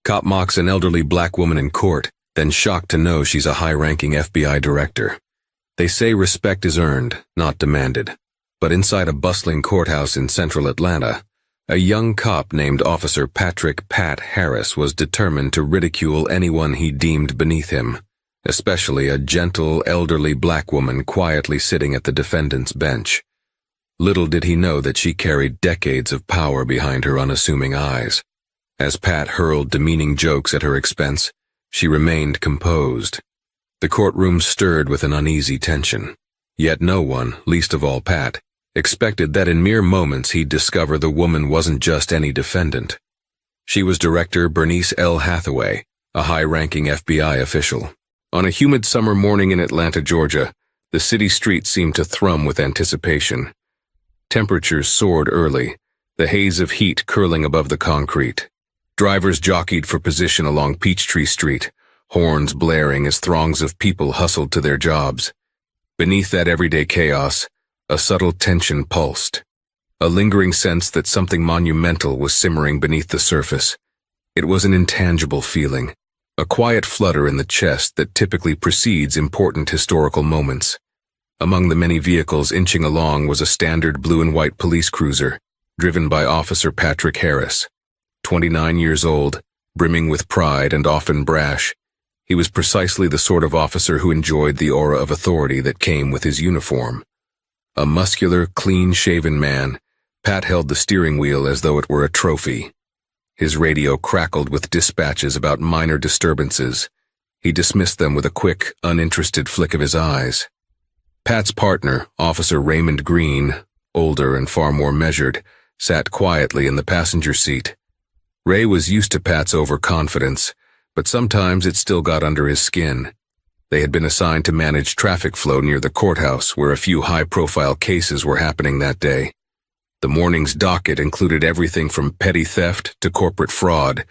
Cop mocks an elderly black woman in court, then shocked to know she's a high-ranking FBI director. They say respect is earned, not demanded. But inside a bustling courthouse in central Atlanta, a young cop named Officer Patrick "Pat" Harris was determined to ridicule anyone he deemed beneath him, especially a gentle, elderly black woman quietly sitting at the defendant's bench. Little did he know that she carried decades of power behind her unassuming eyes. As Pat hurled demeaning jokes at her expense, she remained composed. The courtroom stirred with an uneasy tension. Yet no one, least of all Pat, expected that in mere moments he'd discover the woman wasn't just any defendant. She was Director Bernice L. Hathaway, a high-ranking FBI official. On a humid summer morning in Atlanta, Georgia, the city streets seemed to thrum with anticipation. Temperatures soared early, the haze of heat curling above the concrete. Drivers jockeyed for position along Peachtree Street, horns blaring as throngs of people hustled to their jobs. Beneath that everyday chaos, a subtle tension pulsed, a lingering sense that something monumental was simmering beneath the surface. It was an intangible feeling, a quiet flutter in the chest that typically precedes important historical moments. Among the many vehicles inching along was a standard blue and white police cruiser, driven by Officer Patrick Harris. 29 years old, brimming with pride and often brash, he was precisely the sort of officer who enjoyed the aura of authority that came with his uniform. A muscular, clean-shaven man, Pat held the steering wheel as though it were a trophy. His radio crackled with dispatches about minor disturbances. He dismissed them with a quick, uninterested flick of his eyes. Pat's partner, Officer Raymond Green, older and far more measured, sat quietly in the passenger seat. Ray was used to Pat's overconfidence, but sometimes it still got under his skin. They had been assigned to manage traffic flow near the courthouse where a few high-profile cases were happening that day. The morning's docket included everything from petty theft to corporate fraud,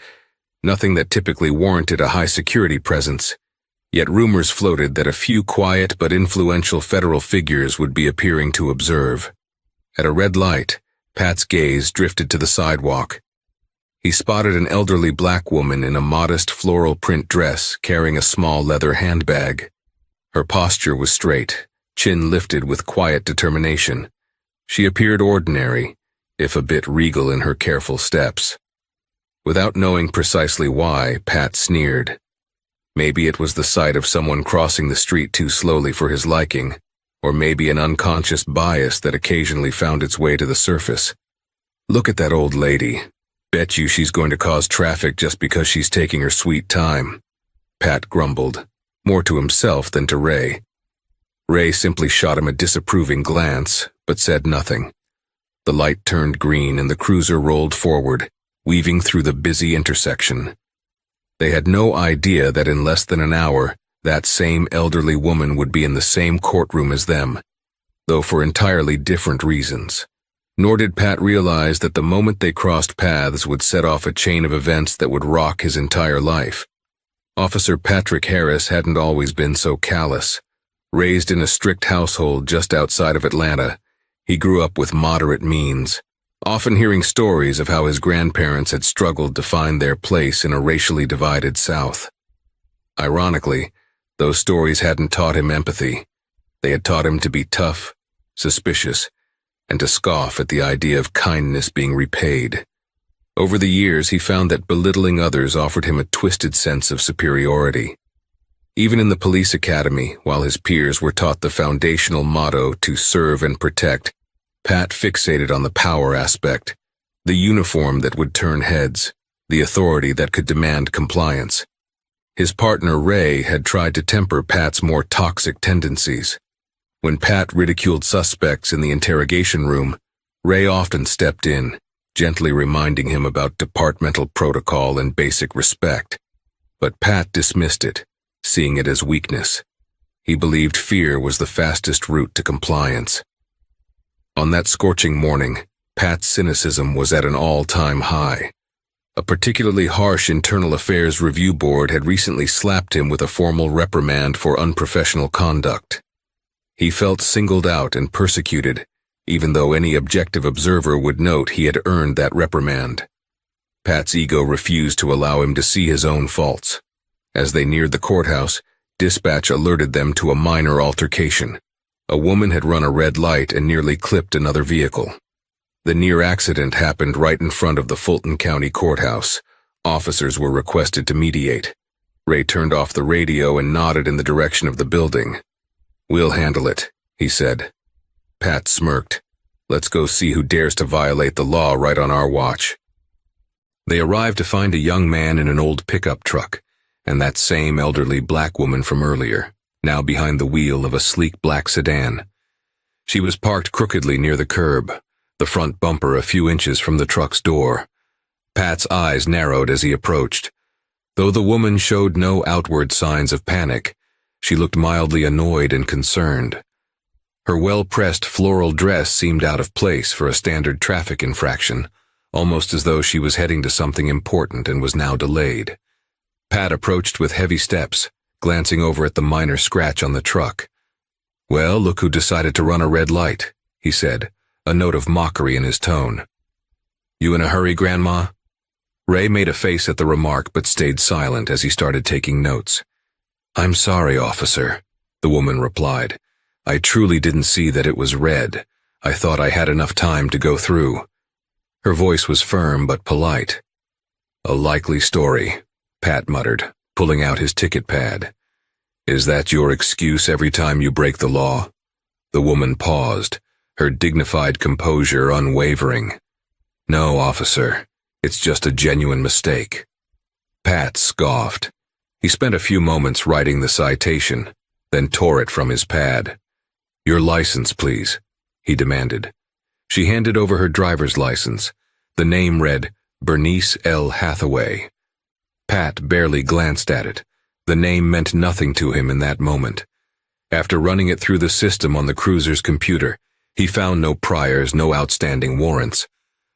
nothing that typically warranted a high-security presence. Yet rumors floated that a few quiet but influential federal figures would be appearing to observe. At a red light, Pat's gaze drifted to the sidewalk. He spotted an elderly black woman in a modest floral print dress carrying a small leather handbag. Her posture was straight, chin lifted with quiet determination. She appeared ordinary, if a bit regal in her careful steps. Without knowing precisely why, Pat sneered. Maybe it was the sight of someone crossing the street too slowly for his liking, or maybe an unconscious bias that occasionally found its way to the surface. Look at that old lady. Bet you she's going to cause traffic just because she's taking her sweet time, Pat grumbled, more to himself than to Ray. Ray simply shot him a disapproving glance, but said nothing. The light turned green and the cruiser rolled forward, weaving through the busy intersection. They had no idea that in less than an hour, that same elderly woman would be in the same courtroom as them, though for entirely different reasons. Nor did Pat realize that the moment they crossed paths would set off a chain of events that would rock his entire life. Officer Patrick Harris hadn't always been so callous. Raised in a strict household just outside of Atlanta, he grew up with moderate means, often hearing stories of how his grandparents had struggled to find their place in a racially divided South. Ironically, those stories hadn't taught him empathy. They had taught him to be tough, suspicious, and to scoff at the idea of kindness being repaid. Over the years, he found that belittling others offered him a twisted sense of superiority. Even in the police academy, while his peers were taught the foundational motto to serve and protect, Pat fixated on the power aspect, the uniform that would turn heads, the authority that could demand compliance. His partner Ray had tried to temper Pat's more toxic tendencies. When Pat ridiculed suspects in the interrogation room, Ray often stepped in, gently reminding him about departmental protocol and basic respect. But Pat dismissed it, seeing it as weakness. He believed fear was the fastest route to compliance. On that scorching morning, Pat's cynicism was at an all-time high. A particularly harsh internal affairs review board had recently slapped him with a formal reprimand for unprofessional conduct. He felt singled out and persecuted, even though any objective observer would note he had earned that reprimand. Pat's ego refused to allow him to see his own faults. As they neared the courthouse, dispatch alerted them to a minor altercation. A woman had run a red light and nearly clipped another vehicle. The near accident happened right in front of the Fulton County Courthouse. Officers were requested to mediate. Ray turned off the radio and nodded in the direction of the building. "We'll handle it," he said. Pat smirked. "Let's go see who dares to violate the law right on our watch." They arrived to find a young man in an old pickup truck, and that same elderly black woman from earlier, now behind the wheel of a sleek black sedan. She was parked crookedly near the curb, the front bumper a few inches from the truck's door. Pat's eyes narrowed as he approached. Though the woman showed no outward signs of panic, she looked mildly annoyed and concerned. Her well-pressed floral dress seemed out of place for a standard traffic infraction, almost as though she was heading to something important and was now delayed. Pat approached with heavy steps, glancing over at the minor scratch on the truck. "Well, look who decided to run a red light," he said, a note of mockery in his tone. "You in a hurry, Grandma?" Ray made a face at the remark but stayed silent as he started taking notes. "I'm sorry, officer," the woman replied. "I truly didn't see that it was red. I thought I had enough time to go through." Her voice was firm but polite. "A likely story," Pat muttered, pulling out his ticket pad. "Is that your excuse every time you break the law?" The woman paused, her dignified composure unwavering. "No, officer. It's just a genuine mistake." Pat scoffed. He spent a few moments writing the citation, then tore it from his pad. "Your license, please," he demanded. She handed over her driver's license. The name read, Bernice L. Hathaway. Pat barely glanced at it. The name meant nothing to him in that moment. After running it through the system on the cruiser's computer, he found no priors, no outstanding warrants.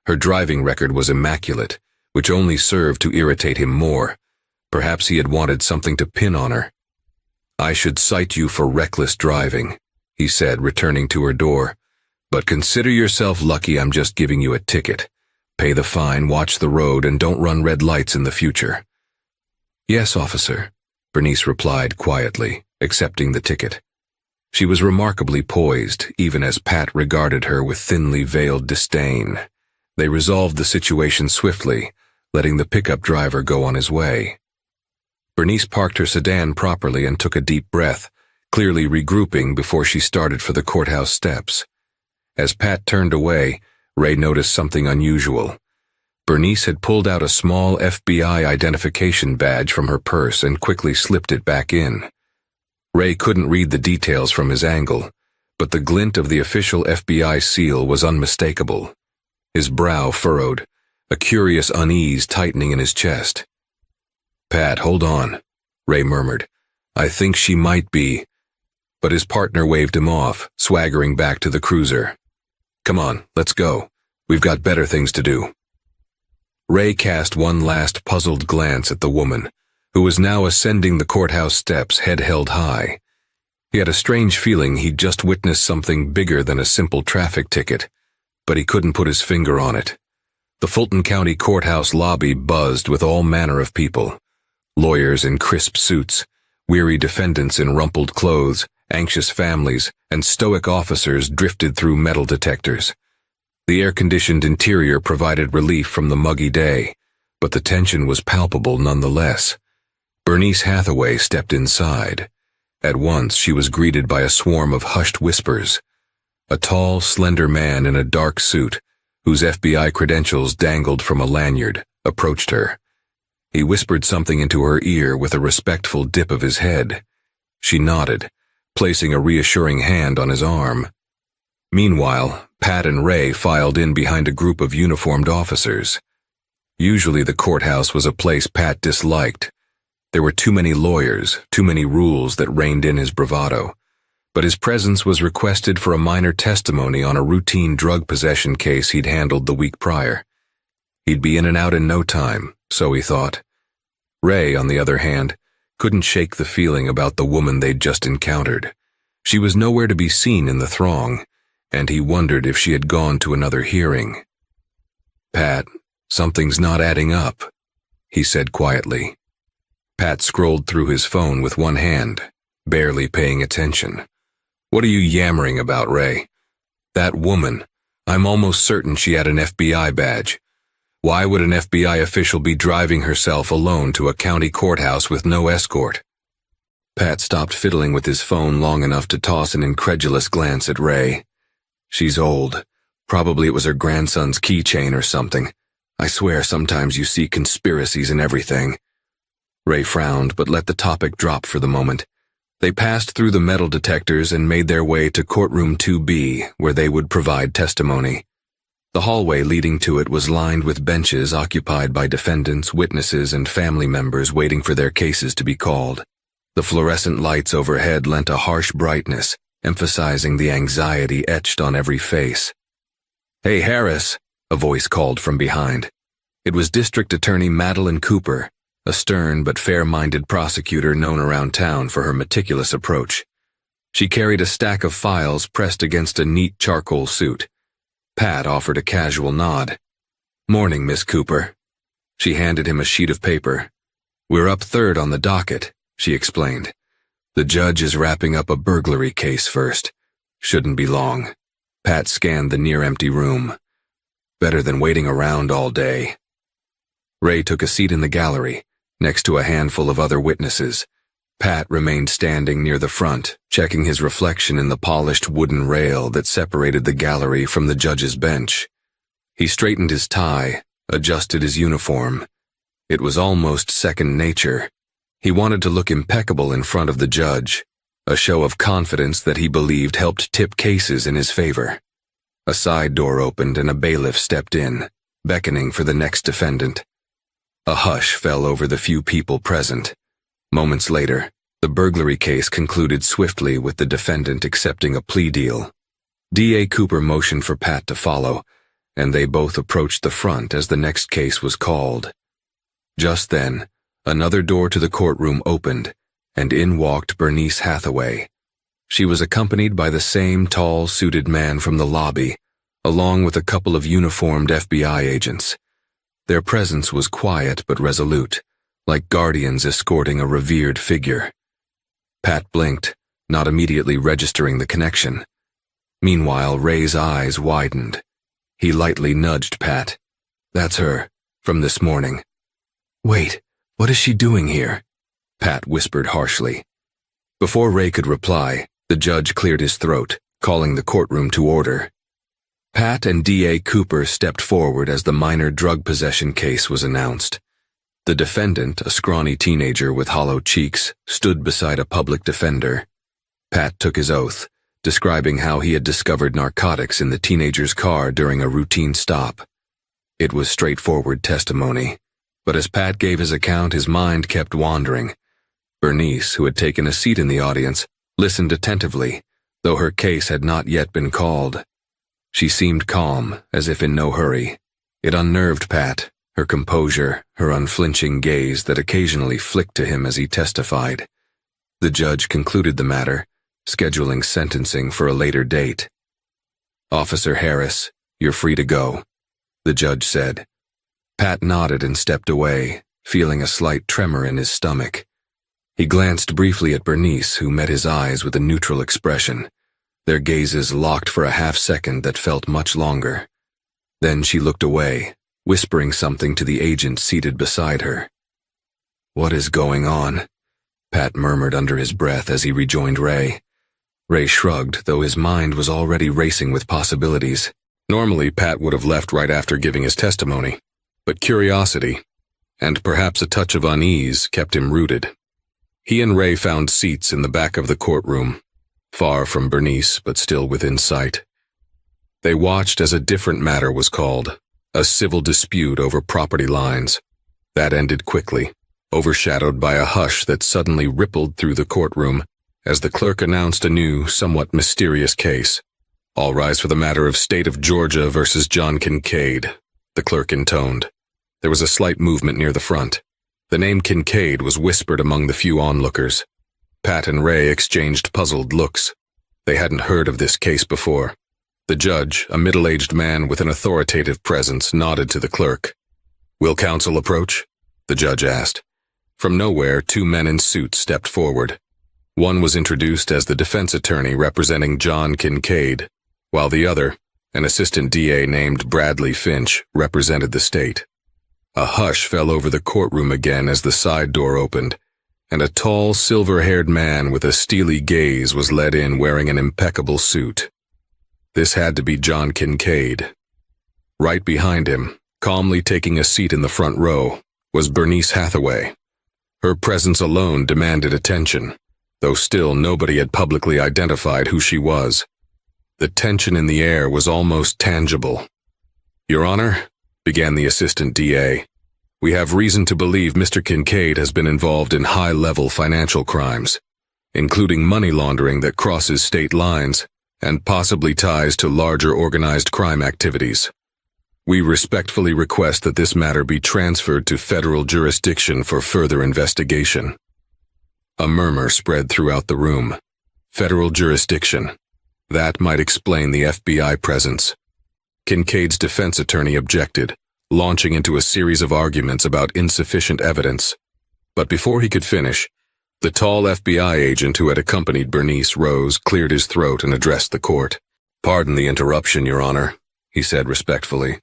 Her driving record was immaculate, which only served to irritate him more. Perhaps he had wanted something to pin on her. "I should cite you for reckless driving," he said, returning to her door. "But consider yourself lucky I'm just giving you a ticket. Pay the fine, watch the road, and don't run red lights in the future." "Yes, officer," Bernice replied quietly, accepting the ticket. She was remarkably poised, even as Pat regarded her with thinly veiled disdain. They resolved the situation swiftly, letting the pickup driver go on his way. Bernice parked her sedan properly and took a deep breath, clearly regrouping before she started for the courthouse steps. As Pat turned away, Ray noticed something unusual. Bernice had pulled out a small FBI identification badge from her purse and quickly slipped it back in. Ray couldn't read the details from his angle, but the glint of the official FBI seal was unmistakable. His brow furrowed, a curious unease tightening in his chest. "Pat, hold on," Ray murmured. "I think she might be—" But his partner waved him off, swaggering back to the cruiser. "Come on, let's go. We've got better things to do." Ray cast one last puzzled glance at the woman, who was now ascending the courthouse steps, head held high. He had a strange feeling he'd just witnessed something bigger than a simple traffic ticket, but he couldn't put his finger on it. The Fulton County Courthouse lobby buzzed with all manner of people. Lawyers in crisp suits, weary defendants in rumpled clothes, anxious families, and stoic officers drifted through metal detectors. The air-conditioned interior provided relief from the muggy day, but the tension was palpable nonetheless. Bernice Hathaway stepped inside. At once she was greeted by a swarm of hushed whispers. A tall, slender man in a dark suit, whose FBI credentials dangled from a lanyard, approached her. He whispered something into her ear with a respectful dip of his head. She nodded, placing a reassuring hand on his arm. Meanwhile, Pat and Ray filed in behind a group of uniformed officers. Usually the courthouse was a place Pat disliked. There were too many lawyers, too many rules that reined in his bravado. But his presence was requested for a minor testimony on a routine drug possession case he'd handled the week prior. He'd be in and out in no time, so he thought. Ray, on the other hand, couldn't shake the feeling about the woman they'd just encountered. She was nowhere to be seen in the throng, and he wondered if she had gone to another hearing. "Pat," "Something's not adding up," he said quietly. Pat scrolled through his phone with one hand, barely paying attention. "What are you yammering about, Ray? That woman, I'm almost certain she had an FBI badge. Why would an FBI official be driving herself alone to a county courthouse with no escort?" Pat stopped fiddling with his phone long enough to toss an incredulous glance at Ray. "She's old. Probably it was her grandson's keychain or something. I swear sometimes you see conspiracies in everything." Ray frowned but let the topic drop for the moment. They passed through the metal detectors and made their way to courtroom 2B, where they would provide testimony. The hallway leading to it was lined with benches occupied by defendants, witnesses, and family members waiting for their cases to be called. The fluorescent lights overhead lent a harsh brightness, emphasizing the anxiety etched on every face. "Hey, Harris," a voice called from behind. It was District Attorney Madeline Cooper, a stern but fair-minded prosecutor known around town for her meticulous approach. She carried a stack of files pressed against a neat charcoal suit. Pat offered a casual nod. "Morning, Miss Cooper." She handed him a sheet of paper. "We're up third on the docket," she explained. "The judge is wrapping up a burglary case first. Shouldn't be long." Pat scanned the near-empty room. Better than waiting around all day. Ray took a seat in the gallery, next to a handful of other witnesses. Pat remained standing near the front, checking his reflection in the polished wooden rail that separated the gallery from the judge's bench. He straightened his tie, adjusted his uniform. It was almost second nature. He wanted to look impeccable in front of the judge, a show of confidence that he believed helped tip cases in his favor. A side door opened and a bailiff stepped in, beckoning for the next defendant. A hush fell over the few people present. Moments later, the burglary case concluded swiftly with the defendant accepting a plea deal. D.A. Cooper motioned for Pat to follow, and they both approached the front as the next case was called. Just then, another door to the courtroom opened, and in walked Bernice Hathaway. She was accompanied by the same tall, suited man from the lobby, along with a couple of uniformed FBI agents. Their presence was quiet but resolute, like guardians escorting a revered figure. Pat blinked, not immediately registering the connection. Meanwhile, Ray's eyes widened. He lightly nudged Pat. "That's her, from this morning." "Wait, what is she doing here?" Pat whispered harshly. Before Ray could reply, the judge cleared his throat, calling the courtroom to order. Pat and D.A. Cooper stepped forward as the minor drug possession case was announced. The defendant, a scrawny teenager with hollow cheeks, stood beside a public defender. Pat took his oath, describing how he had discovered narcotics in the teenager's car during a routine stop. It was straightforward testimony, but as Pat gave his account, his mind kept wandering. Bernice, who had taken a seat in the audience, listened attentively, though her case had not yet been called. She seemed calm, as if in no hurry. It unnerved Pat, her composure, her unflinching gaze that occasionally flicked to him as he testified. The judge concluded the matter, scheduling sentencing for a later date. "Officer Harris, you're free to go," the judge said. Pat nodded and stepped away, feeling a slight tremor in his stomach. He glanced briefly at Bernice, who met his eyes with a neutral expression. Their gazes locked for a half-second that felt much longer. Then she looked away, whispering something to the agent seated beside her. "What is going on?" Pat murmured under his breath as he rejoined Ray. Ray shrugged, though his mind was already racing with possibilities. Normally, Pat would have left right after giving his testimony, but curiosity, and perhaps a touch of unease, kept him rooted. He and Ray found seats in the back of the courtroom, far from Bernice but still within sight. They watched as a different matter was called, a civil dispute over property lines. That ended quickly, overshadowed by a hush that suddenly rippled through the courtroom as the clerk announced a new, somewhat mysterious case. "All rise for the matter of State of Georgia versus John Kincaid," the clerk intoned. There was a slight movement near the front. The name Kincaid was whispered among the few onlookers. Pat and Ray exchanged puzzled looks. They hadn't heard of this case before. The judge, a middle-aged man with an authoritative presence, nodded to the clerk. "Will counsel approach?" the judge asked. From nowhere, two men in suits stepped forward. One was introduced as the defense attorney representing John Kincaid, while the other, an assistant DA named Bradley Finch, represented the state. A hush fell over the courtroom again as the side door opened, and a tall, silver-haired man with a steely gaze was led in wearing an impeccable suit. This had to be John Kincaid. Right behind him, calmly taking a seat in the front row, was Bernice Hathaway. Her presence alone demanded attention, though still nobody had publicly identified who she was. The tension in the air was almost tangible. "Your Honor," began the assistant DA, "we have reason to believe Mr. Kincaid has been involved in high-level financial crimes, including money laundering that crosses state lines and possibly ties to larger organized crime activities. We respectfully request that this matter be transferred to federal jurisdiction for further investigation." A murmur spread throughout the room. Federal jurisdiction. That might explain the FBI presence. Kincaid's defense attorney objected, launching into a series of arguments about insufficient evidence. But before he could finish, the tall FBI agent who had accompanied Bernice rose, cleared his throat, and addressed the court. "Pardon the interruption, Your Honor," he said respectfully.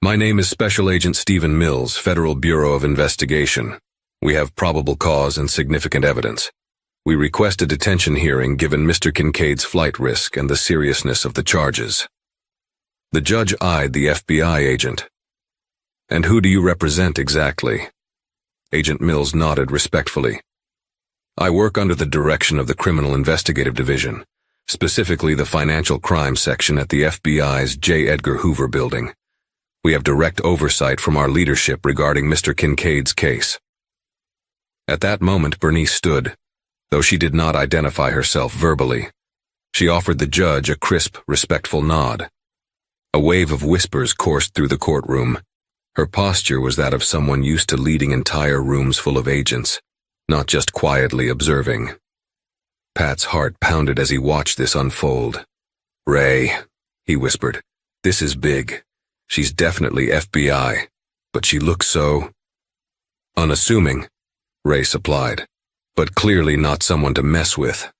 "My name is Special Agent Stephen Mills, Federal Bureau of Investigation. We have probable cause and significant evidence. We request a detention hearing given Mr. Kincaid's flight risk and the seriousness of the charges." The judge eyed the FBI agent. "And who do you represent exactly?" Agent Mills nodded respectfully. "I work under the direction of the Criminal Investigative Division, specifically the Financial Crime Section at the FBI's J. Edgar Hoover building. We have direct oversight from our leadership regarding Mr. Kincaid's case." At that moment, Bernice stood, though she did not identify herself verbally. She offered the judge a crisp, respectful nod. A wave of whispers coursed through the courtroom. Her posture was that of someone used to leading entire rooms full of agents, not just quietly observing. Pat's heart pounded as he watched this unfold. "Ray," he whispered, "this is big. She's definitely FBI, but she looks so unassuming," Ray supplied, "but clearly not someone to mess with."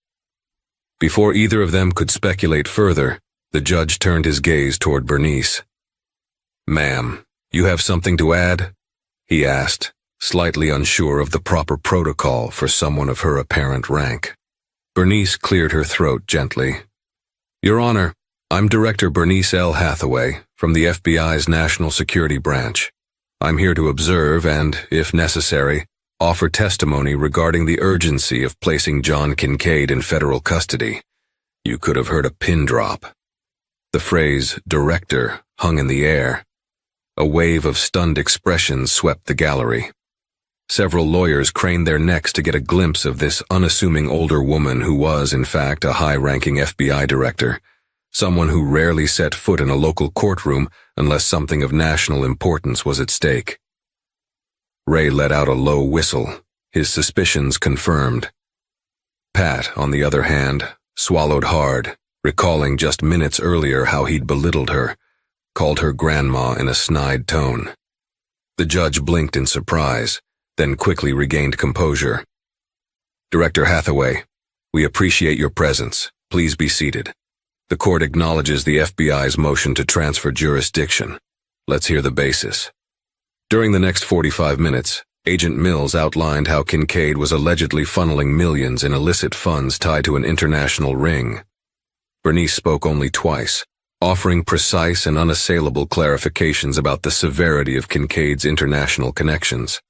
Before either of them could speculate further, the judge turned his gaze toward Bernice. "Ma'am, you have something to add?" he asked, slightly unsure of the proper protocol for someone of her apparent rank. Bernice cleared her throat gently. "Your Honor, I'm Director Bernice L. Hathaway from the FBI's National Security Branch. I'm here to observe and, if necessary, offer testimony regarding the urgency of placing John Kincaid in federal custody." You could have heard a pin drop. The phrase "director" hung in the air. A wave of stunned expressions swept the gallery. Several lawyers craned their necks to get a glimpse of this unassuming older woman who was, in fact, a high-ranking FBI director, someone who rarely set foot in a local courtroom unless something of national importance was at stake. Ray let out a low whistle, his suspicions confirmed. Pat, on the other hand, swallowed hard, recalling just minutes earlier how he'd belittled her, called her grandma in a snide tone. The judge blinked in surprise, then quickly regained composure. "Director Hathaway, we appreciate your presence. Please be seated. The court acknowledges the FBI's motion to transfer jurisdiction. Let's hear the basis." During the next 45 minutes, Agent Mills outlined how Kincaid was allegedly funneling millions in illicit funds tied to an international ring. Bernice spoke only twice, offering precise and unassailable clarifications about the severity of Kincaid's international connections.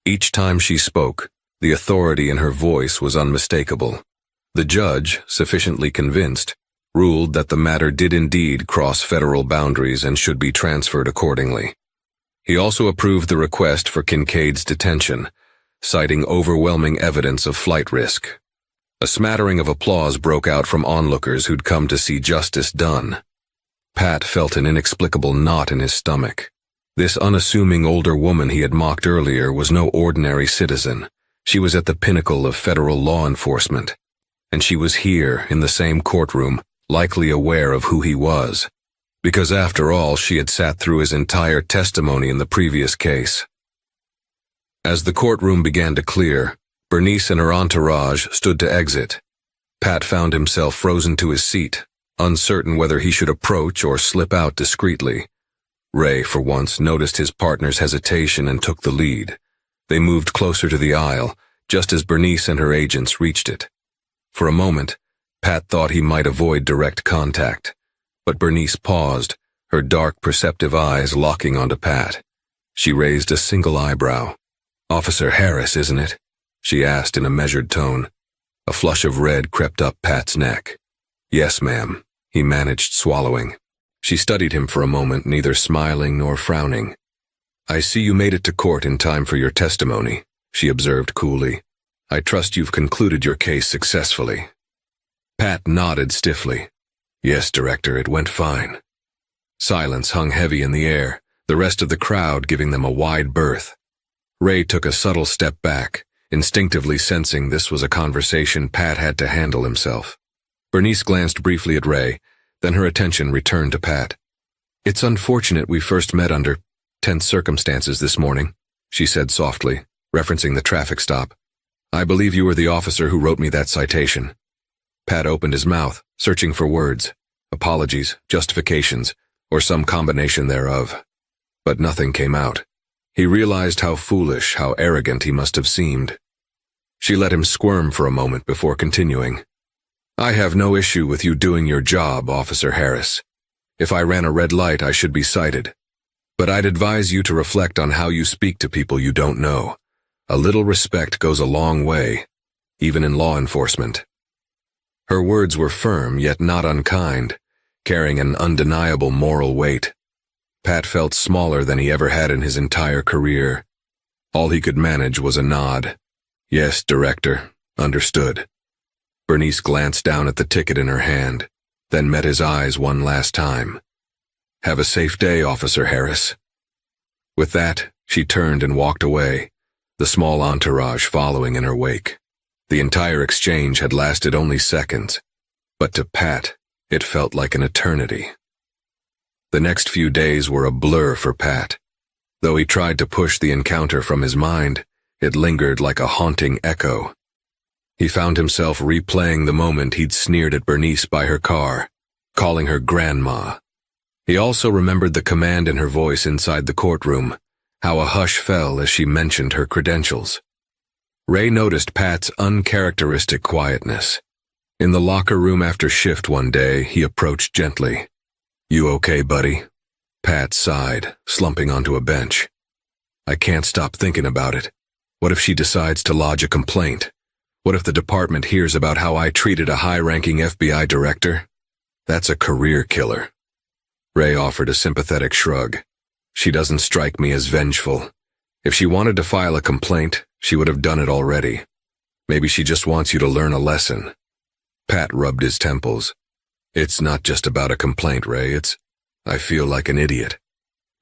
Each time she spoke, the authority in her voice was unmistakable. The judge, sufficiently convinced, ruled that the matter did indeed cross federal boundaries and should be transferred accordingly. He also approved the request for Kincaid's detention, citing overwhelming evidence of flight risk. A smattering of applause broke out from onlookers who'd come to see justice done. Pat felt an inexplicable knot in his stomach. This unassuming older woman he had mocked earlier was no ordinary citizen. She was at the pinnacle of federal law enforcement, and she was here in the same courtroom, likely aware of who he was. because after all, she had sat through his entire testimony in the previous case. As the courtroom began to clear, Bernice and her entourage stood to exit. Pat found himself frozen to his seat, uncertain whether he should approach or slip out discreetly. Ray, for once, noticed his partner's hesitation and took the lead. They moved closer to the aisle, just as Bernice and her agents reached it. For a moment, Pat thought he might avoid direct contact, but Bernice paused, her dark, perceptive eyes locking onto Pat. She raised a single eyebrow. "Officer Harris, isn't it?" she asked in a measured tone. A flush of red crept up Pat's neck. "Yes, ma'am," he managed, swallowing. She studied him for a moment, neither smiling nor frowning. "I see you made it to court in time for your testimony," she observed coolly. "I trust you've concluded your case successfully." Pat nodded stiffly. "Yes, Director, it went fine." Silence hung heavy in the air, the rest of the crowd giving them a wide berth. Ray took a subtle step back, instinctively sensing this was a conversation Pat had to handle himself. Bernice glanced briefly at Ray, then her attention returned to Pat. "It's unfortunate we first met under tense circumstances this morning," she said softly, referencing the traffic stop. "I believe you were the officer who wrote me that citation." Pat opened his mouth, searching for words, apologies, justifications, or some combination thereof. But nothing came out. He realized how foolish, how arrogant he must have seemed. She let him squirm for a moment before continuing. "I have no issue with you doing your job, Officer Harris. If I ran a red light, I should be cited. But I'd advise you to reflect on how you speak to people you don't know. A little respect goes a long way, even in law enforcement." Her words were firm, yet not unkind, carrying an undeniable moral weight. Pat felt smaller than he ever had in his entire career. All he could manage was a nod. "Yes, Director, understood." Bernice glanced down at the ticket in her hand, then met his eyes one last time. "Have a safe day, Officer Harris." With that, she turned and walked away, the small entourage following in her wake. The entire exchange had lasted only seconds, but to Pat, it felt like an eternity. The next few days were a blur for Pat. Though he tried to push the encounter from his mind, it lingered like a haunting echo. He found himself replaying the moment he'd sneered at Bernice by her car, calling her grandma. He also remembered the command in her voice inside the courtroom, how a hush fell as she mentioned her credentials. Ray noticed Pat's uncharacteristic quietness. In the locker room after shift one day, he approached gently. "You okay, buddy?" Pat sighed, slumping onto a bench. "I can't stop thinking about it. What if she decides to lodge a complaint? What if the department hears about how I treated a high-ranking FBI director? That's a career killer." Ray offered a sympathetic shrug. "She doesn't strike me as vengeful. If she wanted to file a complaint, she would have done it already. Maybe she just wants you to learn a lesson." Pat rubbed his temples. "It's not just about a complaint, Ray. I feel like an idiot.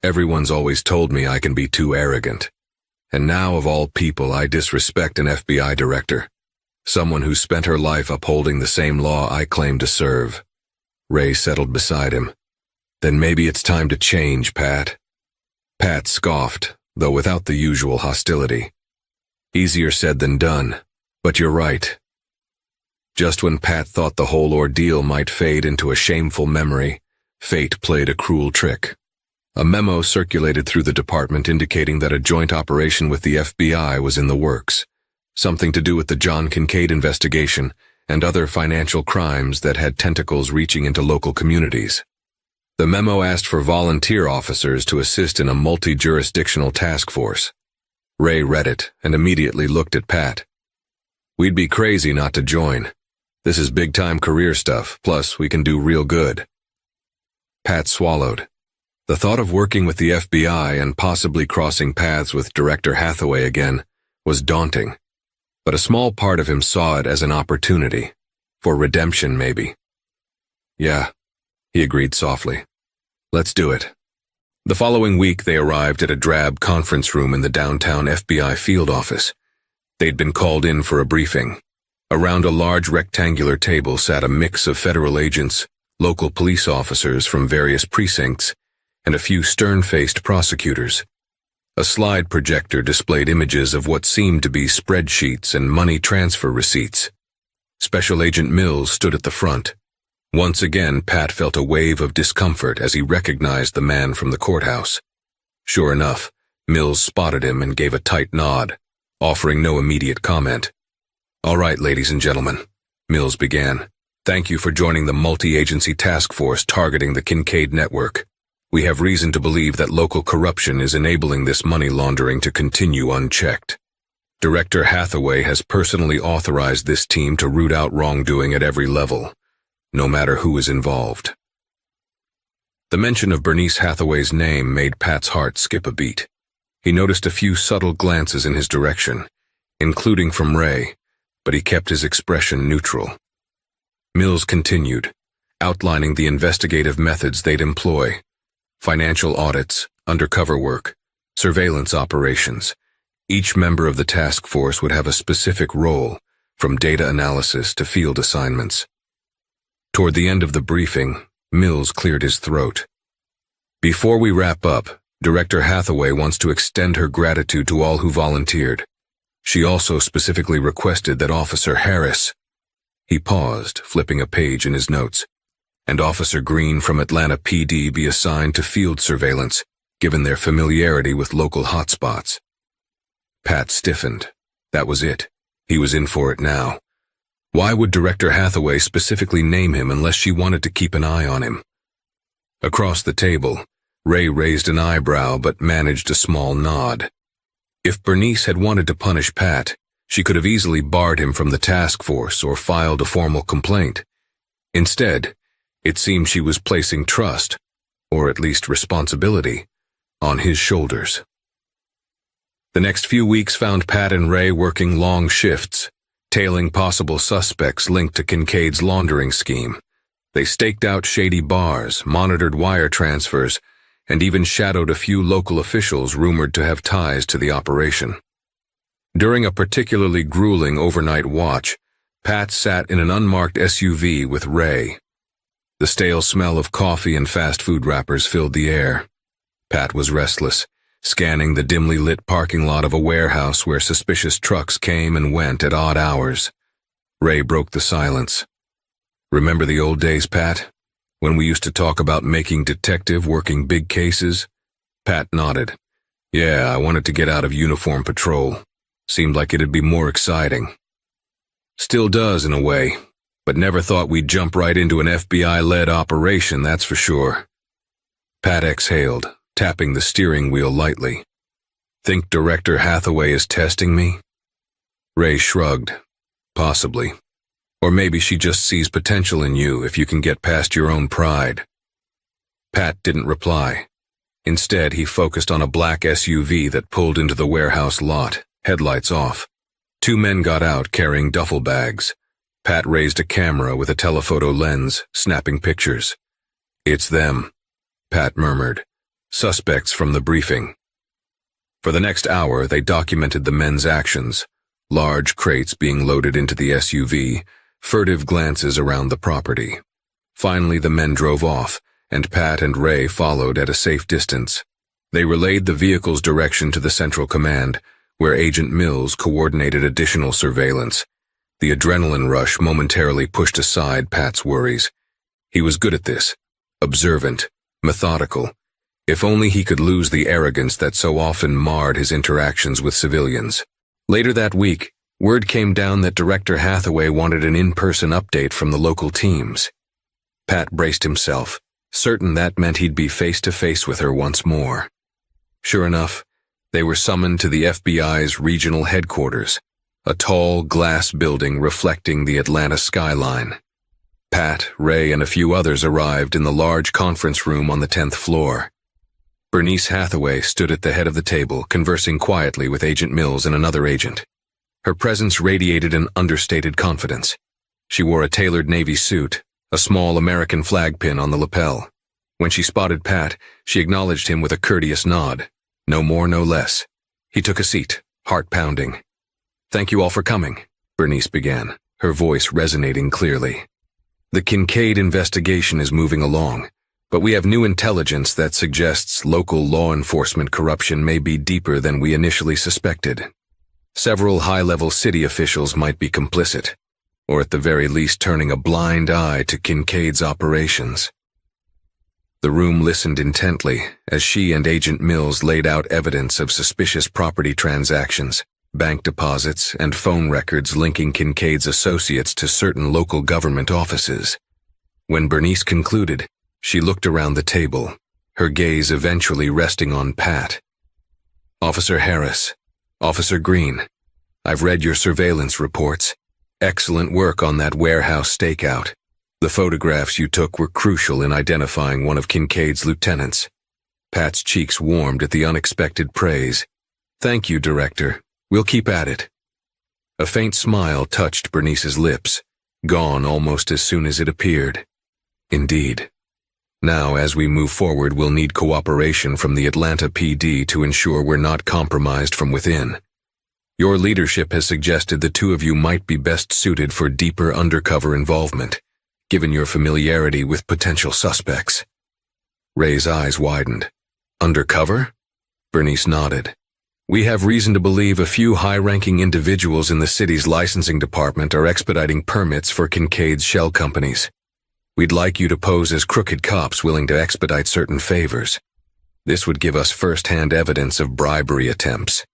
Everyone's always told me I can be too arrogant. And now, of all people, I disrespect an FBI director. Someone who spent her life upholding the same law I claim to serve." Ray settled beside him. "Then maybe it's time to change, Pat." Pat scoffed, though without the usual hostility. "Easier said than done, but you're right." Just when Pat thought the whole ordeal might fade into a shameful memory, fate played a cruel trick. A memo circulated through the department indicating that a joint operation with the FBI was in the works, something to do with the John Kincaid investigation and other financial crimes that had tentacles reaching into local communities. The memo asked for volunteer officers to assist in a multi-jurisdictional task force. Ray read it and immediately looked at Pat. "We'd be crazy not to join. This is big-time career stuff, plus we can do real good." Pat swallowed. The thought of working with the FBI and possibly crossing paths with Director Hathaway again was daunting, but a small part of him saw it as an opportunity. For redemption, maybe. "Yeah," he agreed softly. "Let's do it." The following week, they arrived at a drab conference room in the downtown FBI field office. They'd been called in for a briefing. Around a large rectangular table sat a mix of federal agents, local police officers from various precincts, and a few stern-faced prosecutors. A slide projector displayed images of what seemed to be spreadsheets and money transfer receipts. Special Agent Mills stood at the front. Once again, Pat felt a wave of discomfort as he recognized the man from the courthouse. Sure enough, Mills spotted him and gave a tight nod, offering no immediate comment. "All right, ladies and gentlemen," Mills began. "Thank you for joining the multi-agency task force targeting the Kincaid network. We have reason to believe that local corruption is enabling this money laundering to continue unchecked. Director Hathaway has personally authorized this team to root out wrongdoing at every level, no matter who is involved." The mention of Bernice Hathaway's name made Pat's heart skip a beat. He noticed a few subtle glances in his direction, including from Ray, but he kept his expression neutral. Mills continued, outlining the investigative methods they'd employ: financial audits, undercover work, surveillance operations. Each member of the task force would have a specific role, from data analysis to field assignments. Toward the end of the briefing, Mills cleared his throat. "Before we wrap up, Director Hathaway wants to extend her gratitude to all who volunteered. She also specifically requested that Officer Harris—" He paused, flipping a page in his notes. "And Officer Green from Atlanta PD be assigned to field surveillance, given their familiarity with local hotspots." Pat stiffened. That was it. He was in for it now. Why would Director Hathaway specifically name him unless she wanted to keep an eye on him? Across the table, Ray raised an eyebrow but managed a small nod. If Bernice had wanted to punish Pat, she could have easily barred him from the task force or filed a formal complaint. Instead, it seemed she was placing trust, or at least responsibility, on his shoulders. The next few weeks found Pat and Ray working long shifts, tailing possible suspects linked to Kincaid's laundering scheme. They staked out shady bars, monitored wire transfers, and even shadowed a few local officials rumored to have ties to the operation. During a particularly grueling overnight watch, Pat sat in an unmarked SUV with Ray. The stale smell of coffee and fast food wrappers filled the air. Pat was restless, scanning the dimly lit parking lot of a warehouse where suspicious trucks came and went at odd hours. Ray broke the silence. "Remember the old days, Pat? When we used to talk about making detective working big cases?" Pat nodded. "Yeah, I wanted to get out of uniform patrol. Seemed like it'd be more exciting." "Still does in a way, but never thought we'd jump right into an FBI-led operation, that's for sure." Pat exhaled, tapping the steering wheel lightly. "Think Director Hathaway is testing me?" Ray shrugged. "Possibly. Or maybe she just sees potential in you if you can get past your own pride." Pat didn't reply. Instead, he focused on a black SUV that pulled into the warehouse lot, headlights off. Two men got out carrying duffel bags. Pat raised a camera with a telephoto lens, snapping pictures. "It's them," Pat murmured. "Suspects from the briefing." For the next hour, they documented the men's actions, large crates being loaded into the SUV, furtive glances around the property. Finally, the men drove off, and Pat and Ray followed at a safe distance. They relayed the vehicle's direction to the Central Command, where Agent Mills coordinated additional surveillance. The adrenaline rush momentarily pushed aside Pat's worries. He was good at this, observant, methodical. If only he could lose the arrogance that so often marred his interactions with civilians. Later that week, word came down that Director Hathaway wanted an in-person update from the local teams. Pat braced himself, certain that meant he'd be face-to-face with her once more. Sure enough, they were summoned to the FBI's regional headquarters, a tall glass building reflecting the Atlanta skyline. Pat, Ray, and a few others arrived in the large conference room on the 10th floor. Bernice Hathaway stood at the head of the table, conversing quietly with Agent Mills and another agent. Her presence radiated an understated confidence. She wore a tailored navy suit, a small American flag pin on the lapel. When she spotted Pat, she acknowledged him with a courteous nod. No more, no less. He took a seat, heart pounding. "Thank you all for coming," Bernice began, her voice resonating clearly. The Kincaid investigation is moving along, but we have new intelligence that suggests local law enforcement corruption may be deeper than we initially suspected. Several high-level city officials might be complicit, or at the very least turning a blind eye to Kincaid's operations. The room listened intently as she and Agent Mills laid out evidence of suspicious property transactions, bank deposits, and phone records linking Kincaid's associates to certain local government offices. When Bernice concluded, she looked around the table, her gaze eventually resting on Pat. "Officer Harris, Officer Green, I've read your surveillance reports. Excellent work on that warehouse stakeout. The photographs you took were crucial in identifying one of Kincaid's lieutenants." Pat's cheeks warmed at the unexpected praise. "Thank you, Director. We'll keep at it." A faint smile touched Bernice's lips, gone almost as soon as it appeared. "Indeed. Now, as we move forward, we'll need cooperation from the Atlanta PD to ensure we're not compromised from within. Your leadership has suggested the two of you might be best suited for deeper undercover involvement, given your familiarity with potential suspects." Ray's eyes widened. "Undercover?" Bernice nodded. "We have reason to believe a few high-ranking individuals in the city's licensing department are expediting permits for Kincaid's shell companies. We'd like you to pose as crooked cops willing to expedite certain favors. This would give us first-hand evidence of bribery attempts."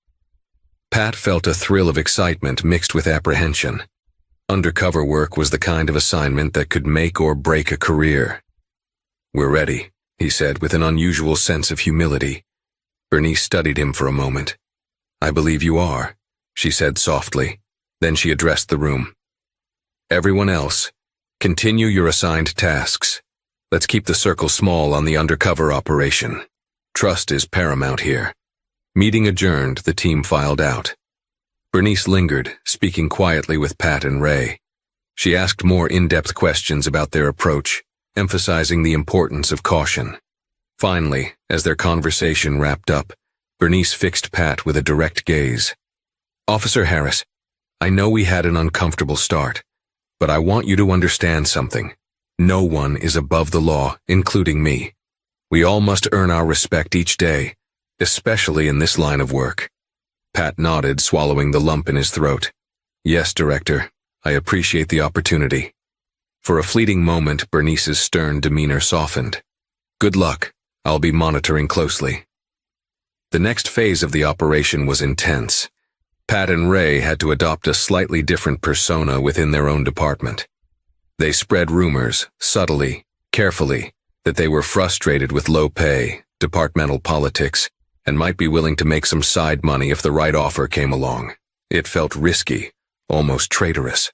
Pat felt a thrill of excitement mixed with apprehension. Undercover work was the kind of assignment that could make or break a career. "We're ready," he said with an unusual sense of humility. Bernice studied him for a moment. "I believe you are," she said softly. Then she addressed the room. "Everyone else, continue your assigned tasks. Let's keep the circle small on the undercover operation. Trust is paramount here." Meeting adjourned, the team filed out. Bernice lingered, speaking quietly with Pat and Ray. She asked more in-depth questions about their approach, emphasizing the importance of caution. Finally, as their conversation wrapped up, Bernice fixed Pat with a direct gaze. "Officer Harris, I know we had an uncomfortable start, but I want you to understand something. No one is above the law, including me. We all must earn our respect each day, especially in this line of work." Pat nodded, swallowing the lump in his throat. "Yes, Director, I appreciate the opportunity." For a fleeting moment, Bernice's stern demeanor softened. "Good luck. I'll be monitoring closely." The next phase of the operation was intense. Pat and Ray had to adopt a slightly different persona within their own department. They spread rumors, subtly, carefully, that they were frustrated with low pay, departmental politics, and might be willing to make some side money if the right offer came along. It felt risky, almost traitorous.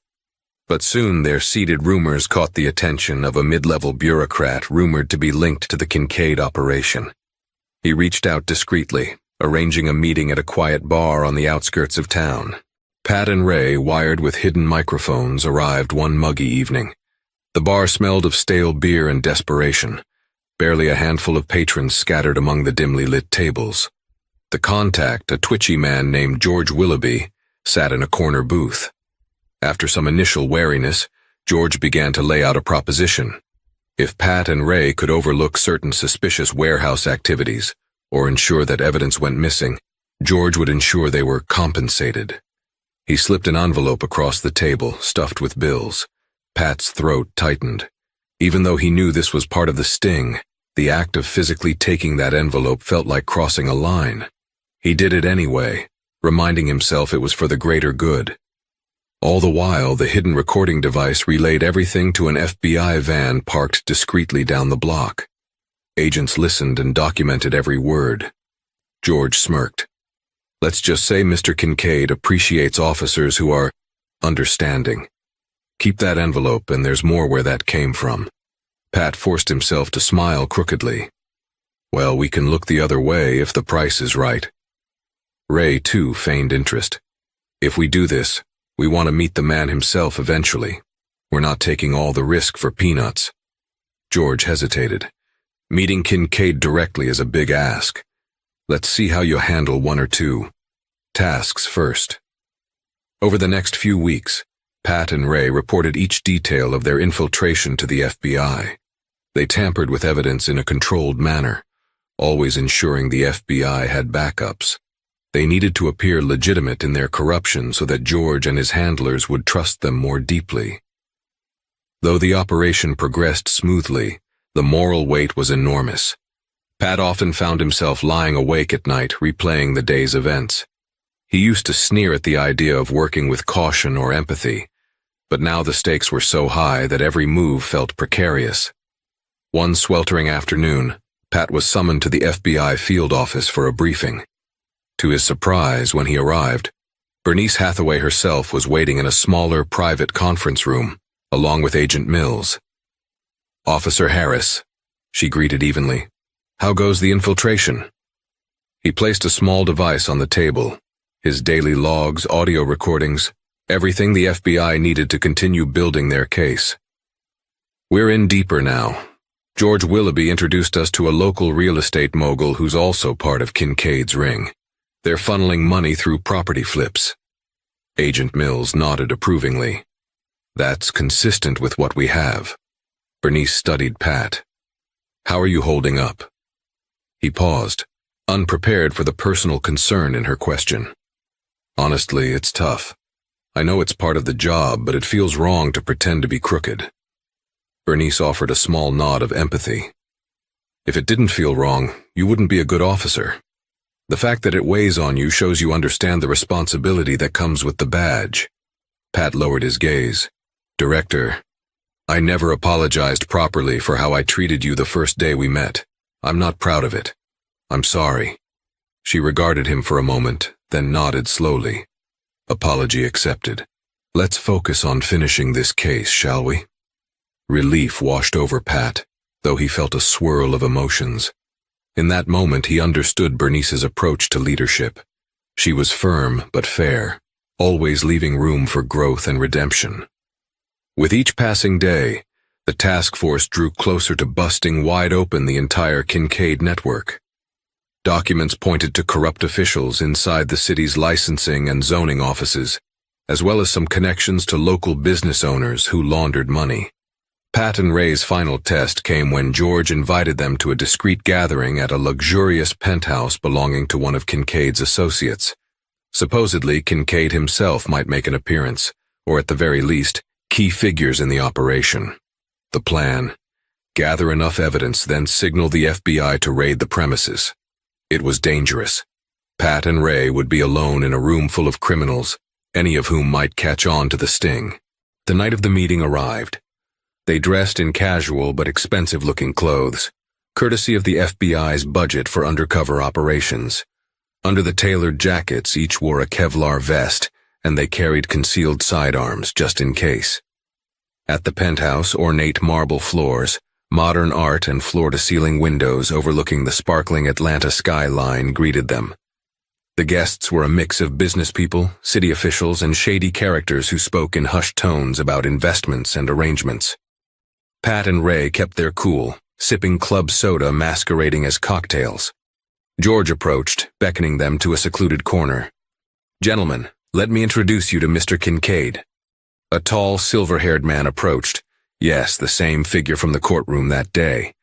But soon their seeded rumors caught the attention of a mid-level bureaucrat rumored to be linked to the Kincaid operation. He reached out discreetly, arranging a meeting at a quiet bar on the outskirts of town. Pat and Ray, wired with hidden microphones, arrived one muggy evening. The bar smelled of stale beer and desperation. Barely a handful of patrons scattered among the dimly lit tables. The contact, a twitchy man named George Willoughby, sat in a corner booth. After some initial wariness, George began to lay out a proposition. If Pat and Ray could overlook certain suspicious warehouse activities, or ensure that evidence went missing, George would ensure they were compensated. He slipped an envelope across the table, stuffed with bills. Pat's throat tightened. Even though he knew this was part of the sting, the act of physically taking that envelope felt like crossing a line. He did it anyway, reminding himself it was for the greater good. All the while, the hidden recording device relayed everything to an FBI van parked discreetly down the block. Agents listened and documented every word. George smirked. "Let's just say Mr. Kincaid appreciates officers who are understanding. Keep that envelope, and there's more where that came from." Pat forced himself to smile crookedly. "Well, we can look the other way if the price is right." Ray, too, feigned interest. "If we do this, we want to meet the man himself eventually. We're not taking all the risk for peanuts." George hesitated. "Meeting Kincaid directly is a big ask. Let's see how you handle one or two tasks first." Over the next few weeks, Pat and Ray reported each detail of their infiltration to the FBI. They tampered with evidence in a controlled manner, always ensuring the FBI had backups. They needed to appear legitimate in their corruption so that George and his handlers would trust them more deeply. Though the operation progressed smoothly, the moral weight was enormous. Pat often found himself lying awake at night replaying the day's events. He used to sneer at the idea of working with caution or empathy, but now the stakes were so high that every move felt precarious. One sweltering afternoon, Pat was summoned to the FBI field office for a briefing. To his surprise, when he arrived, Bernice Hathaway herself was waiting in a smaller private conference room, along with Agent Mills. "Officer Harris," she greeted evenly. "How goes the infiltration?" He placed a small device on the table, his daily logs, audio recordings, everything the FBI needed to continue building their case. "We're in deeper now. George Willoughby introduced us to a local real estate mogul who's also part of Kincaid's ring. They're funneling money through property flips." Agent Mills nodded approvingly. "That's consistent with what we have." Bernice studied Pat. "How are you holding up?" He paused, unprepared for the personal concern in her question. "Honestly, it's tough. I know it's part of the job, but it feels wrong to pretend to be crooked." Bernice offered a small nod of empathy. "If it didn't feel wrong, you wouldn't be a good officer. The fact that it weighs on you shows you understand the responsibility that comes with the badge." Pat lowered his gaze. "Director, I never apologized properly for how I treated you the first day we met. I'm not proud of it. I'm sorry." She regarded him for a moment, then nodded slowly. "Apology accepted. Let's focus on finishing this case, shall we?" Relief washed over Pat, though he felt a swirl of emotions. In that moment, he understood Bernice's approach to leadership. She was firm but fair, always leaving room for growth and redemption. With each passing day, the task force drew closer to busting wide open the entire Kincaid network. Documents pointed to corrupt officials inside the city's licensing and zoning offices, as well as some connections to local business owners who laundered money. Pat and Ray's final test came when George invited them to a discreet gathering at a luxurious penthouse belonging to one of Kincaid's associates. Supposedly, Kincaid himself might make an appearance, or at the very least, key figures in the operation. The plan: gather enough evidence, then signal the FBI to raid the premises. It was dangerous. Pat and Ray would be alone in a room full of criminals, any of whom might catch on to the sting. The night of the meeting arrived. They dressed in casual but expensive-looking clothes, courtesy of the FBI's budget for undercover operations. Under the tailored jackets, each wore a Kevlar vest, and they carried concealed sidearms just in case. At the penthouse, ornate marble floors, modern art and floor-to-ceiling windows overlooking the sparkling Atlanta skyline greeted them. The guests were a mix of business people, city officials, and shady characters who spoke in hushed tones about investments and arrangements. Pat and Ray kept their cool, sipping club soda masquerading as cocktails. George approached, beckoning them to a secluded corner. "Gentlemen, let me introduce you to Mr. Kincaid." A tall, silver-haired man approached. Yes, the same figure from the courtroom that day.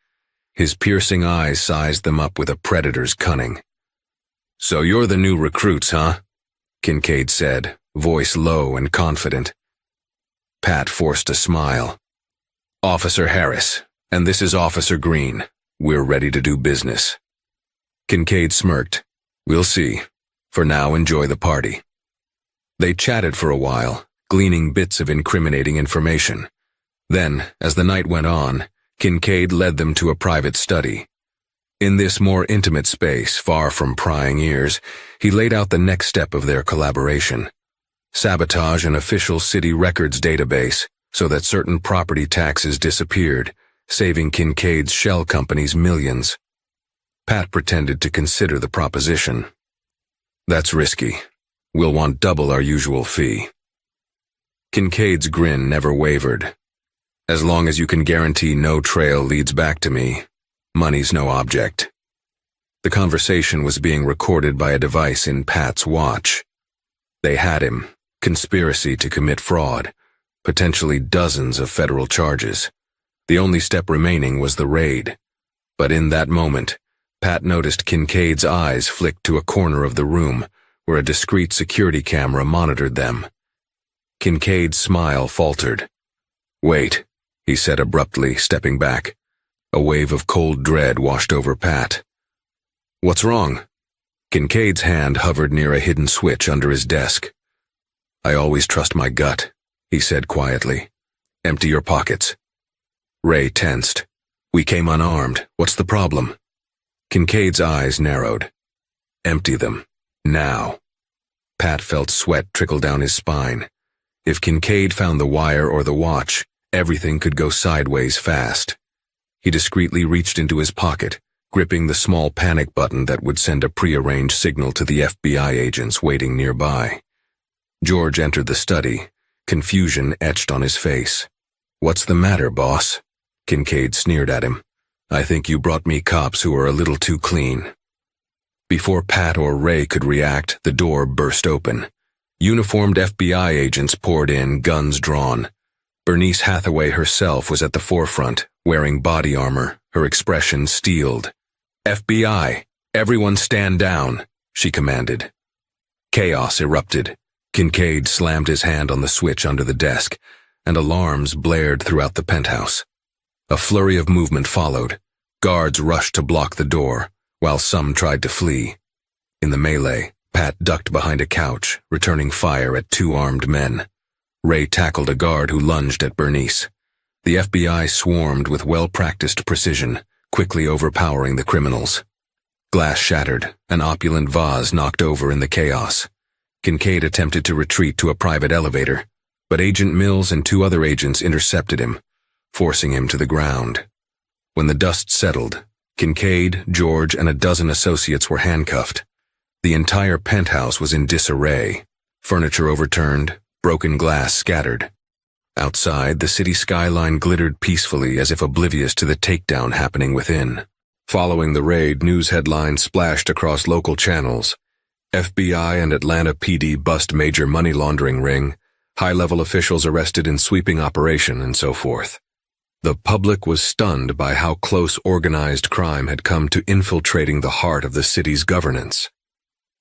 His piercing eyes sized them up with a predator's cunning. "So you're the new recruits, huh?" Kincaid said, voice low and confident. Pat forced a smile. "Officer Harris, and this is Officer Green. We're ready to do business." Kincaid smirked. "We'll see. For now, enjoy the party." They chatted for a while, gleaning bits of incriminating information. Then, as the night went on, Kincaid led them to a private study. In this more intimate space, far from prying ears, he laid out the next step of their collaboration: sabotage an official city records database so that certain property taxes disappeared, saving Kincaid's shell companies millions. Pat pretended to consider the proposition. "That's risky. We'll want double our usual fee." Kincaid's grin never wavered. "As long as you can guarantee no trail leads back to me, money's no object." The conversation was being recorded by a device in Pat's watch. They had him. Conspiracy to commit fraud, potentially dozens of federal charges. The only step remaining was the raid. But in that moment, Pat noticed Kincaid's eyes flick to a corner of the room where a discreet security camera monitored them. Kincaid's smile faltered. "Wait," he said abruptly, stepping back. A wave of cold dread washed over Pat. "What's wrong?" Kincaid's hand hovered near a hidden switch under his desk. "I always trust my gut," he said quietly. "Empty your pockets." Ray tensed. "We came unarmed. What's the problem?" Kincaid's eyes narrowed. "Empty them. Now." Pat felt sweat trickle down his spine. If Kincaid found the wire or the watch, everything could go sideways fast. He discreetly reached into his pocket, gripping the small panic button that would send a prearranged signal to the FBI agents waiting nearby. George entered the study, confusion etched on his face. "What's the matter, boss?" Kincaid sneered at him. "I think you brought me cops who are a little too clean." Before Pat or Ray could react, the door burst open. Uniformed FBI agents poured in, guns drawn. Bernice Hathaway herself was at the forefront, wearing body armor, her expression steeled. "FBI, everyone stand down," she commanded. Chaos erupted. Kincaid slammed his hand on the switch under the desk, and alarms blared throughout the penthouse. A flurry of movement followed. Guards rushed to block the door, while some tried to flee. In the melee, Pat ducked behind a couch, returning fire at two armed men. Ray tackled a guard who lunged at Bernice. The FBI swarmed with well-practiced precision, quickly overpowering the criminals. Glass shattered, an opulent vase knocked over in the chaos. Kincaid attempted to retreat to a private elevator, but Agent Mills and two other agents intercepted him, forcing him to the ground. When the dust settled, Kincaid, George, and a dozen associates were handcuffed. The entire penthouse was in disarray, furniture overturned, broken glass scattered. Outside, the city skyline glittered peacefully as if oblivious to the takedown happening within. Following the raid, news headlines splashed across local channels. FBI and Atlanta PD bust major money laundering ring, high-level officials arrested in sweeping operation, and so forth. The public was stunned by how close organized crime had come to infiltrating the heart of the city's governance.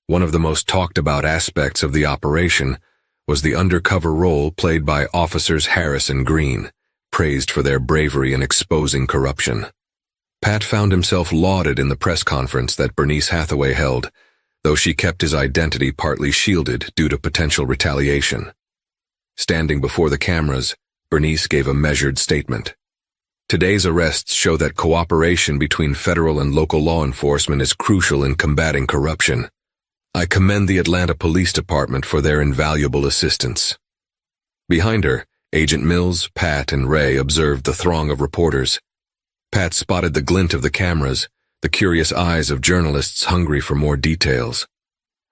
One of the most talked-about aspects of the operation was the undercover role played by Officers Harris and Green, praised for their bravery in exposing corruption. Pat found himself lauded in the press conference that Bernice Hathaway held, though she kept his identity partly shielded due to potential retaliation. Standing before the cameras, Bernice gave a measured statement. "Today's arrests show that cooperation between federal and local law enforcement is crucial in combating corruption. I commend the Atlanta Police Department for their invaluable assistance." Behind her, Agent Mills, Pat, and Ray observed the throng of reporters. Pat spotted the glint of the cameras, the curious eyes of journalists hungry for more details.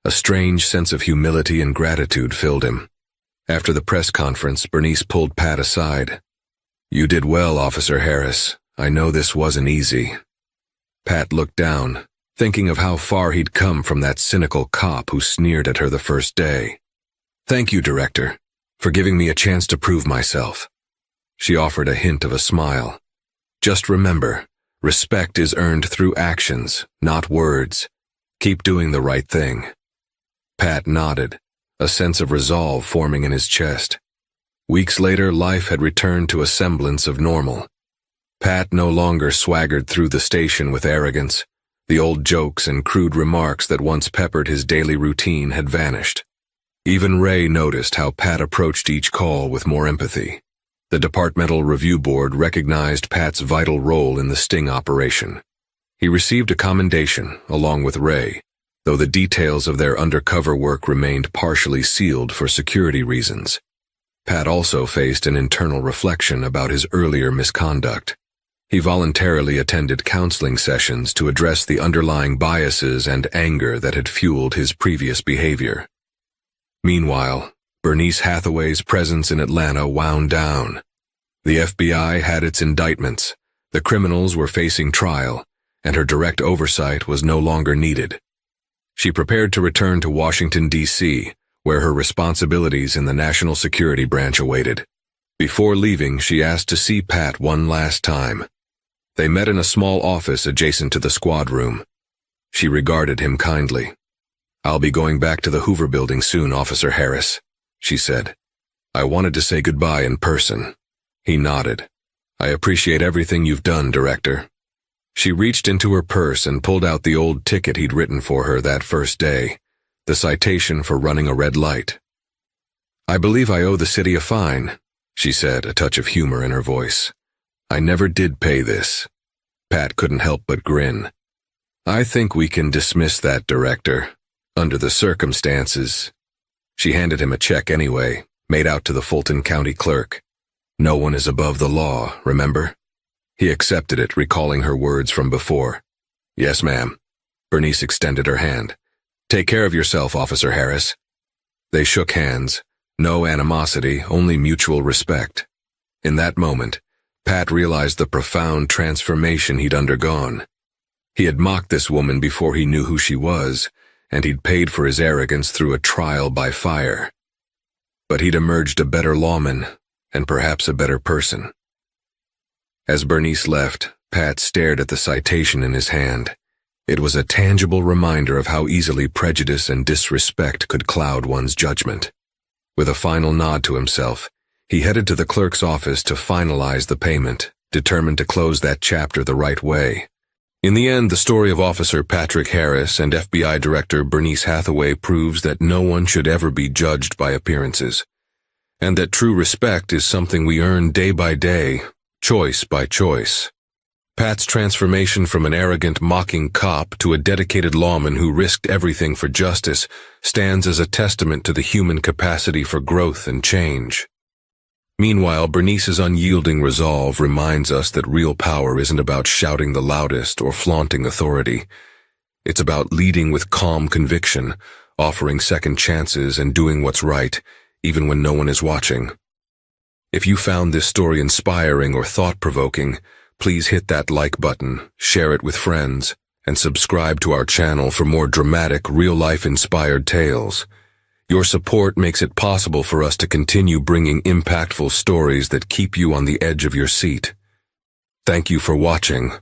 A strange sense of humility and gratitude filled him. After the press conference, Bernice pulled Pat aside. "You did well, Officer Harris. I know this wasn't easy." Pat looked down, thinking of how far he'd come from that cynical cop who sneered at her the first day. "Thank you, Director, for giving me a chance to prove myself." She offered a hint of a smile. "Just remember, respect is earned through actions, not words. Keep doing the right thing." Pat nodded, a sense of resolve forming in his chest. Weeks later, life had returned to a semblance of normal. Pat no longer swaggered through the station with arrogance. The old jokes and crude remarks that once peppered his daily routine had vanished. Even Ray noticed how Pat approached each call with more empathy. The Departmental Review Board recognized Pat's vital role in the sting operation. He received a commendation, along with Ray, though the details of their undercover work remained partially sealed for security reasons. Pat also faced an internal reflection about his earlier misconduct. He voluntarily attended counseling sessions to address the underlying biases and anger that had fueled his previous behavior. Meanwhile, Bernice Hathaway's presence in Atlanta wound down. The FBI had its indictments, the criminals were facing trial, and her direct oversight was no longer needed. She prepared to return to Washington, D.C., where her responsibilities in the National Security Branch awaited. Before leaving, she asked to see Pat one last time. They met in a small office adjacent to the squad room. She regarded him kindly. "I'll be going back to the Hoover building soon, Officer Harris," she said. "I wanted to say goodbye in person." He nodded. "I appreciate everything you've done, Director." She reached into her purse and pulled out the old ticket he'd written for her that first day, the citation for running a red light. "I believe I owe the city a fine," she said, a touch of humor in her voice. "I never did pay this." Pat couldn't help but grin. "I think we can dismiss that, Director. Under the circumstances." She handed him a check anyway, made out to the Fulton County clerk. "No one is above the law, remember?" He accepted it, recalling her words from before. "Yes, ma'am." Bernice extended her hand. "Take care of yourself, Officer Harris." They shook hands. No animosity, only mutual respect. In that moment, Pat realized the profound transformation he'd undergone. He had mocked this woman before he knew who she was, and he'd paid for his arrogance through a trial by fire. But he'd emerged a better lawman, and perhaps a better person. As Bernice left, Pat stared at the citation in his hand. It was a tangible reminder of how easily prejudice and disrespect could cloud one's judgment. With a final nod to himself, he headed to the clerk's office to finalize the payment, determined to close that chapter the right way. In the end, the story of Officer Patrick Harris and FBI Director Bernice Hathaway proves that no one should ever be judged by appearances, and that true respect is something we earn day by day, choice by choice. Pat's transformation from an arrogant, mocking cop to a dedicated lawman who risked everything for justice stands as a testament to the human capacity for growth and change. Meanwhile, Bernice's unyielding resolve reminds us that real power isn't about shouting the loudest or flaunting authority. It's about leading with calm conviction, offering second chances, and doing what's right, even when no one is watching. If you found this story inspiring or thought-provoking, please hit that like button, share it with friends, and subscribe to our channel for more dramatic, real-life inspired tales. Your support makes it possible for us to continue bringing impactful stories that keep you on the edge of your seat. Thank you for watching.